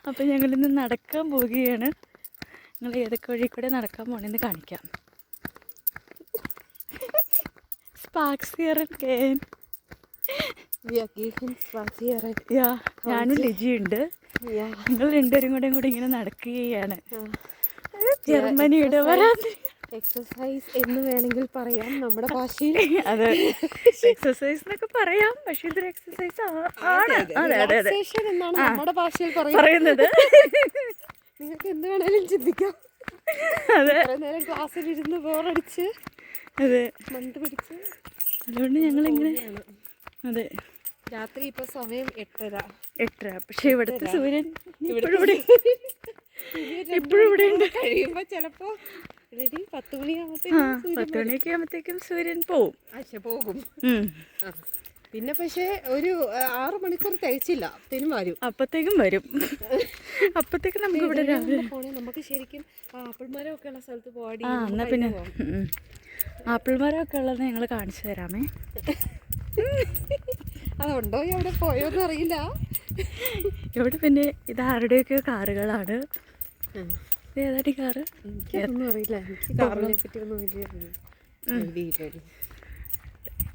അപ്പോൾ ഞങ്ങളിന്ന് നടക്കാൻ പോവുകയാണ്. നിങ്ങൾ ഏതൊക്കെ വഴി കൂടെ നടക്കാൻ പോകണമെന്ന് കാണിക്കാം. Sparks here again. ഞാനും ലിജിയുണ്ട്. നിങ്ങൾ രണ്ടുപേരും കൂടെ ഇങ്ങനെ നടക്കുകയാണ്. ജർമ്മനിയുടെ എക്സസൈസ് എന്ന് വേണമെങ്കിൽ പറയാം നമ്മുടെ ഭാഷയിൽ. അതെ, എക്സസൈസ് എന്നൊക്കെ പറയാം, പക്ഷെ ഇതൊരു എക്സസൈസ് ആണ്. എന്നാണ് നമ്മുടെ ഭാഷയിൽ പറയുന്നത്. നിങ്ങൾക്ക് എന്ത് വേണേലും ചിന്തിക്കാം. അതെ, നേരം ക്ലാസ്സിലിരുന്ന് ബോറടിച്ച് അതെ മന്ത് പിടിച്ച് അതുകൊണ്ട് ഞങ്ങളിങ്ങനെ. അതെ, രാത്രി ഇപ്പൊ സമയം 8:30. പക്ഷെ ഇവിടുത്തെ സൂര്യൻ ഇപ്പോഴും ഇവിടെ ഉണ്ട്. കഴിയുമ്പോ ചിലപ്പോ 10 മണിയൊക്കെ ആകുമ്പോഴത്തേക്കും സൂര്യൻ പോകും. പോകും. പിന്നെ പക്ഷേ ഒരു 6 മണിക്കൂർ തികച്ചില്ല, അപ്പത്തേക്കും വരും. അപ്പത്തേക്കും നമുക്ക് ഇവിടെ പോണേ. നമുക്ക് ശരിക്കും ആപ്പിൾ മരമൊക്കെ ഉള്ള സ്ഥലത്ത് പോവാടി. എന്നാ പിന്നെ ആപ്പിൾ മരമൊക്കെ ഉള്ളത് ഞങ്ങൾ കാണിച്ചു തരാമേ. അതുണ്ടോ അവിടെ പോയോന്ന് അറിയില്ല. ഇവിടെ പിന്നെ ഇത് ആരുടെയൊക്കെ കാറുകളാണ്. ഏതാടി കാറ് എനിക്കൊന്നും അറിയില്ല. എനിക്ക് കാറിനെ പറ്റി ഒന്നും വലിയ.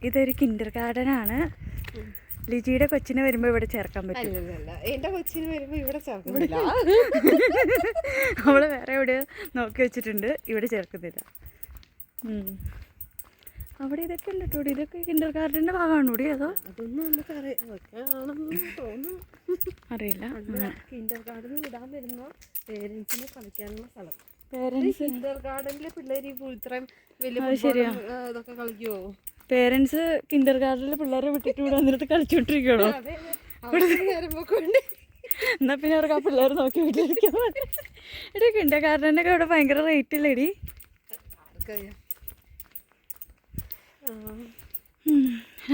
ഇതൊരു കിൻഡർ ഗാർഡനാണ്. ലിജിയുടെ കൊച്ചിനെ വരുമ്പോൾ ഇവിടെ ചേർക്കാൻ പറ്റും. എന്റെ കൊച്ചിന് വരുമ്പോൾ ഇവിടെ ചേർക്കുന്നില്ല. അവള് വേറെ എവിടെയോ നോക്കി വെച്ചിട്ടുണ്ട്, ഇവിടെ ചേർക്കുന്നില്ല. അവിടെ ഇതൊക്കെ ഉണ്ട് കേട്ടോ. ഇതൊക്കെ കിൻഡർ ഗാർഡന്റെ ഭാഗമാണ് കൂടി. അതോ അതൊന്നും നമുക്ക് തോന്നുന്നു, അറിയില്ല. കിൻഡർ ഗാർഡനിൽ വിടാൻ വരുന്ന പേരൻസിനെ കളിക്കാനുള്ള സ്ഥലം. കിൻഡർ ഗാർഡനിലെ പിള്ളേർ ഇത്രയും വലിയ ഇതൊക്കെ കളിക്കുവോ? പേരൻസ് കിൻഡർ ഗാർഡനിൽ പിള്ളേരെ വിട്ടിട്ട് ഇവിടെ വന്നിട്ട് കളിച്ചോണ്ടിരിക്കണോ? എന്നാ പിന്നെ അവർക്ക് ആ പിള്ളേർ നോക്കി വീട്ടിലിരിക്കാൻ. എടി കിൻഡർ ഗാർഡനൊക്കെ ഇവിടെ ഭയങ്കര റേറ്റ് ഇല്ലേടി?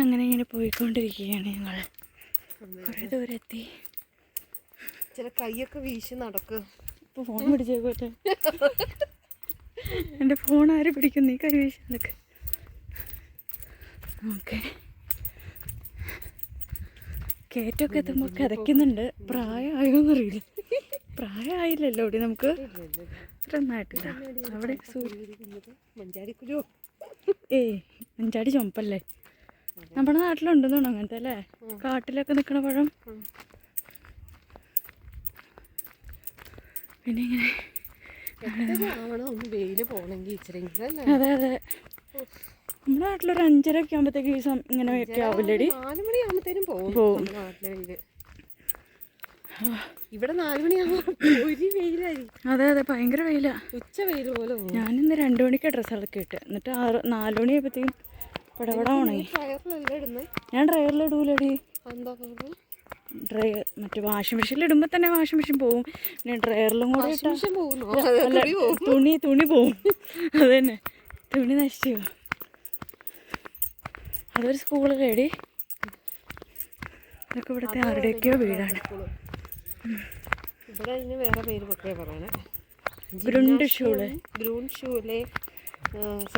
അങ്ങനെ ഇങ്ങനെ പോയിക്കൊണ്ടിരിക്കുകയാണ് ഞങ്ങൾ. കുറേ ദൂരം എത്തി. ചില കൈയൊക്കെ വീശി നടക്കുക. ഇപ്പോൾ ഫോൺ പിടിച്ചേക്കോട്ടെ. എൻ്റെ ഫോൺ ആര് പിടിക്കും? നീ കൈ വീശി നടക്ക്. ഓക്കെ, കയറ്റമൊക്കെ എത്തുമ്പോൾ കിതയ്ക്കുന്നുണ്ട്. പ്രായമായോന്നറിയില്ല. പ്രായമായില്ലല്ലോ ഇവിടെ നമുക്ക്. നന്നായിട്ടില്ല. അവിടെ മഞ്ചാടി ചുമപ്പല്ലേ? നമ്മുടെ നാട്ടിലുണ്ടെന്ന് തോന്നുന്നു അങ്ങനത്തെ അല്ലേ, കാട്ടിലൊക്കെ നിൽക്കണ പഴം. പിന്നെ ഇങ്ങനെ അതെ അതെ, നമ്മുടെ നാട്ടിലൊരു 5:30 ആകുമ്പോഴത്തേക്ക് ഇങ്ങനെ ഒക്കെ ആവില്ലേടി? 4 മണിയാകുമ്പോഴത്തേനും പോകും. ഇവിടെ 4 മണിയാകുമ്പോൾ ഒരു വെയിലായിരിക്കും. അതെ അതെ, ഭയങ്കര വെയിലാ. ഉച്ച വെയിൽ പോലെ. ഞാനിന്ന് 2 മണിക്ക് ഡ്രസ്സൊക്കെ ഇട്ട്, എന്നിട്ട് 4 മണിയായപ്പോഴത്തേക്കും പടപടാ ഉണങ്ങി. ഞാൻ ഡ്രയറിലിടൂലടി. മറ്റേ വാഷിംഗ് മെഷീനിൽ ഇടുമ്പോൾ തന്നെ വാഷിംഗ് മെഷീൻ പോവും. പിന്നെ ഡ്രയറിലും കൂടെ തുണി പോവും. അത് തന്നെ, തുണി നശിച്ചു പോകും. അതൊരു സ്കൂളിലേടി. ഇതൊക്കെ ഇവിടുത്തെ ആരുടെയൊക്കെയോ വീടാണ്. ഇവിടെ ഇതിന് വേറെ പേര് ഒക്കെ പറയണേ.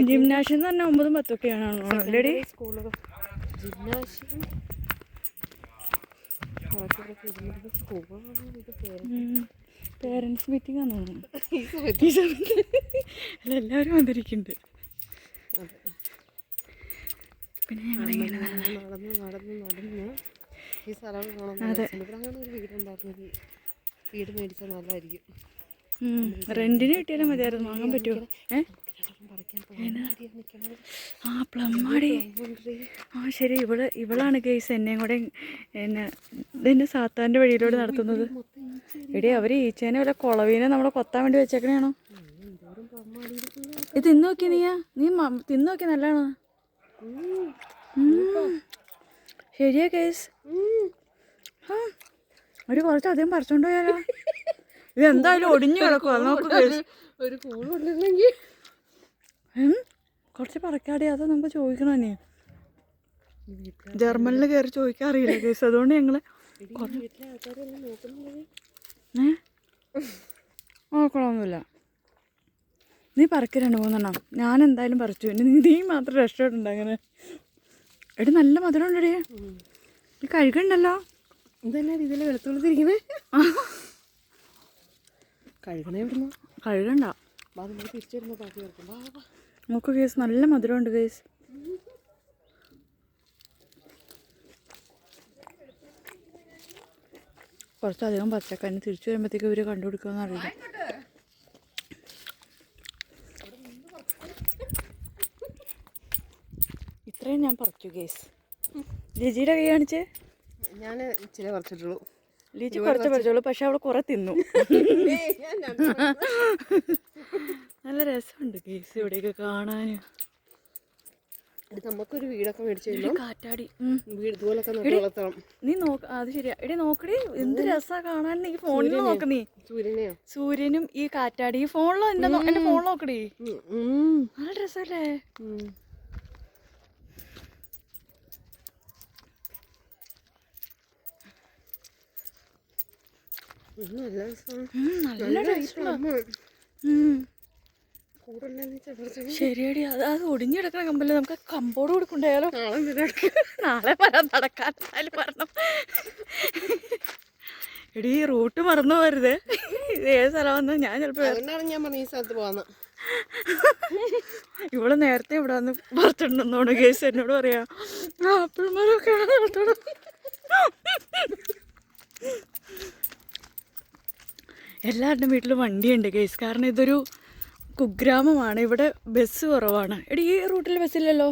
ജിംനാഷ്യം എന്ന് പറഞ്ഞാൽ 9, 10 ഒക്കെയാണ് ഓൾറെഡി സ്കൂളുകൾ. ജിംനാഷ്യം പേരൻസ് മീറ്റിംഗ് ആണെന്ന് തോന്നുന്നു. എല്ലാവരും വന്നിരിക്കുന്നുണ്ട്. പിന്നെ ഞങ്ങളിങ്ങനെ നടന്ന് ഈ സ്ഥലം കാണാൻ ഒരു വീടുണ്ടായിരുന്നു. വീട് മേടിച്ചാൽ നല്ലതായിരിക്കും. റെന്റിന് കിട്ടിയാലും മതിയായിരുന്നു. വാങ്ങാൻ പറ്റുമോ? പ്ലമ്മാടി. ശരി, ഇവളാണ് കേസ് എന്നെയും കൂടെ ഇതെന്നെ സാത്താൻ്റെ വഴിയിലൂടെ നടത്തുന്നത്. എടി അവർ ഈച്ചേനെ വല്ല കുളവീനെ നമ്മളെ കൊത്താൻ വേണ്ടി വെച്ചേക്കണേണോ? ഇത് തിന്നു നോക്കി. നീ തിന്നു നോക്കി. നല്ലതാണോ? ശരിയാ കേസ്. ഒരു കുറച്ചധികം പറിച്ചോണ്ട് പോയാലോ? ഇത് എന്തായാലും ഒടിഞ്ഞു കിടക്കുവാ. നോക്ക് കേസ്. ഒരു കൂളുണ്ടെങ്കിൽ കുറച്ച് പറക്കാടി. അത് നമുക്ക് ചോദിക്കണം തന്നെ. ജർമ്മനിൽ കയറി ചോദിക്കാൻ അറിയില്ല കേസ്. അതുകൊണ്ട് ഞങ്ങൾ നോക്കണമൊന്നുമില്ല. നീ പറിക്ക് 2-3 ഞാൻ എന്തായാലും പറിച്ചു. നീ മാത്രം രക്ഷപ്പെട്ടുണ്ട്. അങ്ങനെ എടി നല്ല മധുരം ഉണ്ടടി. നീ കഴുകണ്ടല്ലോ. ഇതെന്നാ രീതിയിൽ വെളുത്തുള്ളിരിക്കണേ? കഴുകണേ ഇവിടുന്ന്. കഴുകണ്ട, നമുക്ക് തിരിച്ചു വരുമ്പോൾ ബാക്കി വെക്കും. നമുക്ക് കേസ് നല്ല മധുരമുണ്ട് കേസ്. കുറച്ചധികം പച്ചക്കറി തിരിച്ചു വരുമ്പോഴത്തേക്ക് ഇവർ കണ്ടുപിടിക്കുമെന്ന് അറിയില്ല. ഇത്രയും ഞാൻ പറിച്ചു കേസ്. ലിജിയുടെ കൈ കാണിച്ചേ. ഞാൻ ഇച്ചിരി പറിച്ചിട്ടുള്ളൂ. ലിജി കുറച്ച് പറിച്ചോളൂ, പക്ഷെ അവൾ കുറെ തിന്നു. നല്ല രസമുണ്ട് കേസ് ഇവിടെയൊക്കെ കാണാൻ. നമുക്കൊരു വീടൊക്കെ മേടിച്ചു കാറ്റാടി വീട് ഇതുപോലൊക്കെ വളർത്തണം. നീ നോക്ക, അത് ശരിയാ. എടി നോക്കടി, എന്ത് രസാ കാണാൻ. നീ ഫോണിൽ നോക്ക്. നീ സൂര്യനും ഈ കാറ്റാടി ഈ ഫോണിലോ എന്റെ ഫോണിൽ നോക്കടി. നല്ല രസല്ലേ. നല്ല ശരിയടി. അത് ഒടിഞ്ഞു കിടക്കണ കമ്പല്ലേ, നമുക്ക് കമ്പോട് കൊടുക്കണ്ടായാലോ. നാളെ വരാൻ നടക്കാൻ പറഞ്ഞു. എടി റൂട്ട് മറന്നു പോരുത്. ഇത് ഏത് സ്ഥലമാണെന്ന് ഞാൻ ചിലപ്പോ ഈ സ്ഥലത്ത് പോവാന്ന്. ഇവള് നേരത്തെ ഇവിടെ വന്ന് പറിച്ചിട്ടുണ്ടെന്നോട് കേസ് എന്നോട് പറയാ. ആപ്പിൾമാരൊക്കെയാണ് നടത്തണം. എല്ലാവരുടെയും വീട്ടിൽ വണ്ടിയുണ്ട് കേസ്. കാരണം ഇതൊരു കുഗ്രാമമാണ്, ഇവിടെ ബസ് കുറവാണ്. എടി ഈ റൂട്ടിൽ ബസ്സില്ലല്ലോ.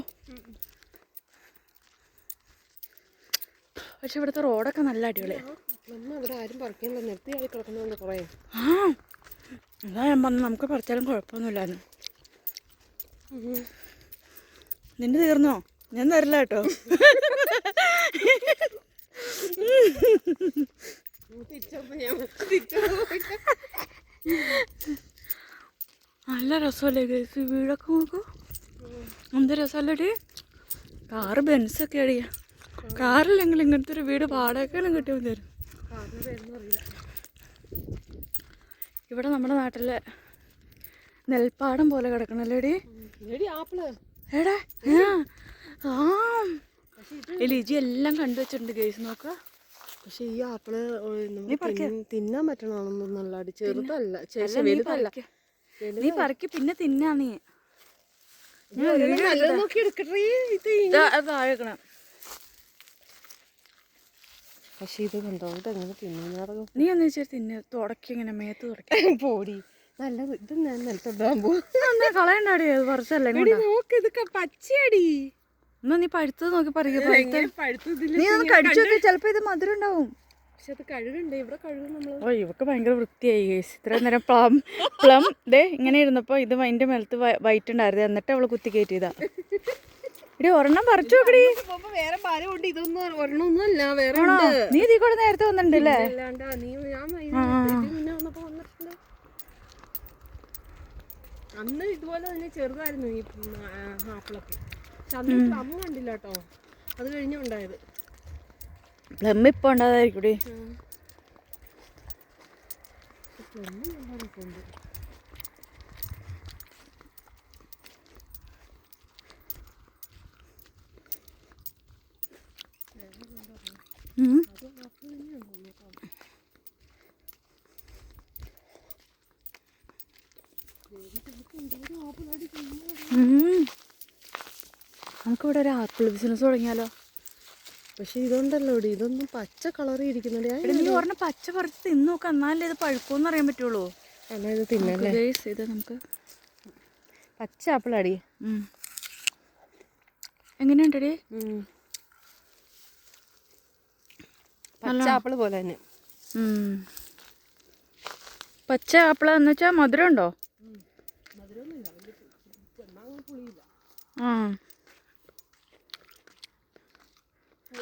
പക്ഷെ ഇവിടുത്തെ റോഡൊക്കെ നല്ല അടിപൊളിയാണ്. അതാ ഞാൻ പറഞ്ഞു, നമുക്ക് പറിച്ചാലും കുഴപ്പമൊന്നുമില്ലാന്ന്. നിന്റെ തീർന്നോ? ഞാൻ തരില്ല കേട്ടോ. നല്ല രസമല്ലേ കേസ് വീടൊക്കെ നോക്കൂ. എന്ത് രസമല്ലേടി. കാറ് ബെൻസൊക്കെ അടിയാ. കാറില്ലെങ്കിൽ ഇങ്ങനത്തെ ഒരു വീട് വാടകയ്ക്കെല്ലാം കിട്ടിയാൽ തരും. ഇവിടെ നമ്മുടെ നാട്ടിലെ നെൽപ്പാടം പോലെ കിടക്കണല്ലേടി. എടാ ലിജി എല്ലാം കണ്ടുവച്ചിട്ടുണ്ട് കേസ്. നോക്കുക. പക്ഷെ ഈ ആപ്പിള് തിന്നാൻ പറ്റണമെന്നൊന്നും നല്ല അടി. ചെറുതല്ല, വലുതല്ല. നീ പറക്കി പിന്നെ തിന്നാ. നീ താഴെക്കണം. പക്ഷെ ഇത് കണ്ടോ, ഇതെങ്ങനെ തിന്നാറോ. നീ ഒന്ന് വെച്ചാൽ തിന്നെ തുടക്കി ഇങ്ങനെ മേത്ത് തുടക്കി പോടി. നല്ലത് ഇത് ഞാൻ നിലത്തോട്ടാൻ പോകും. കളയണ്ടാടി, അത് കുറച്ചല്ലേ. നോക്ക്, ഇതൊക്കെ പച്ചയടി. എന്നാ നീ പഴുത്തത് നോക്കി പറയുക. നീ ഒന്ന് കടിച്ചു നോക്കി, ചിലപ്പോ ഇത് മധുരം ഉണ്ടാവും. പക്ഷെ അത് കഴുകണ്ടേ. ഇവിടെ കഴുകും നമ്മള്. ഓ ഇവക്ക് ഭയങ്കര വൃത്തിയായി കേസ്. ഇത്രയും നേരം പ്ലം ദേ ഇങ്ങനെ ഇരുന്നപ്പോ ഇത് അതിന്റെ മേലത്ത് വൈറ്റ് ഉണ്ടായിരുന്നു. എന്നിട്ട് അവള് കുത്തി കയറ്റിയതാ. ഇടി ഒരെണ്ണം പറിച്ചു നോക്കടി. വേറെ പാലുണ്ട്. ഇതൊന്നും ഒരെണ്ണമൊന്നും അല്ല, വേറെ. നീ ഇതിൽ കൂടെ നേരത്തെ വന്നിട്ടുണ്ടല്ലേ. അന്ന് ഇതുപോലെ തന്നെ ചെറുതായിരുന്നു ഈ ആപ്പിളൊക്കെ. പക്ഷെ അന്ന് പ്ലം കണ്ടില്ല കേട്ടോ. അത് കഴിഞ്ഞുണ്ടായത്. പ്ലം ഇപ്പൊ ഉണ്ടാതായിരിക്കൂടി. നമുക്കിവിടെ ഒരു ആപ്പിൾ ബിസിനസ് തുടങ്ങിയാലോ. പക്ഷെ ഇതുണ്ടല്ലോ ഇവിടെ, ഇതൊന്നും പച്ച കളറി ഇരിക്കുന്നുണ്ട്. നീ പറഞ്ഞ പച്ച പറിച്ച് തിന്നോക്ക, എന്നാലേ ഇത് പഴുക്കുമെന്ന് അറിയാൻ പറ്റുള്ളൂ. എന്നാ ഇത് തിന്നല്ലേ. ഇത് നമുക്ക് പച്ച ആപ്പിൾ അടി. എങ്ങനെയുണ്ടടി? പച്ച ആപ്പിൾ പോലെ തന്നെ. പച്ച ആപ്പിളെന്ന് വെച്ചാ മധുരം ഉണ്ടോ?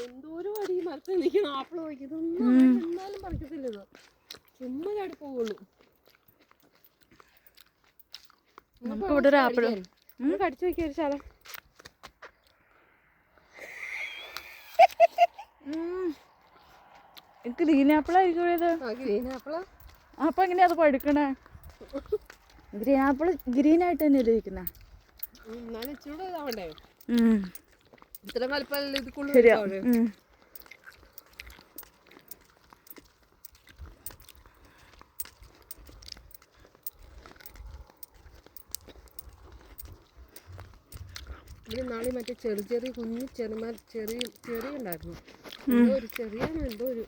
എന്തോരം അടി മരത്തിൽ നിൽക്കുന്ന ആപ്പിൾ നോക്കിയതൊന്നും എന്നാലും പറിക്കത്തില്ല. ഇത് ചുമ്മാ ചാടി പോവുള്ളൂ. നമുക്ക് ഇവിടെ ഒരു ആപ്പിൾ കടിച്ചു നോക്കിയ ഒരു ശാലം. ഗ്രീൻ ആപ്പിളായിരിക്കും ഇത്. ഗ്രീൻ ആപ്പിളാ. അപ്പൊ എങ്ങനെയാ അത് പഴുക്കണേ? ഗ്രീൻ ആപ്പിൾ ഗ്രീൻ ആയിട്ട് തന്നെ ഇരിക്കുന്നേ. എന്നാലും ഇച്ചിരി ഇതാവണ്ടേ. ഇത്ര കലപ്പല്ല ഇത്. ശരിയാ. ഇവിടെ നാളെ മറ്റേ ചെറിയ കുഞ്ഞു ചെറിയ ഉണ്ടായിരുന്നു. എന്തോ ഒരു ചെറിയാണോ എന്തോ ഒരു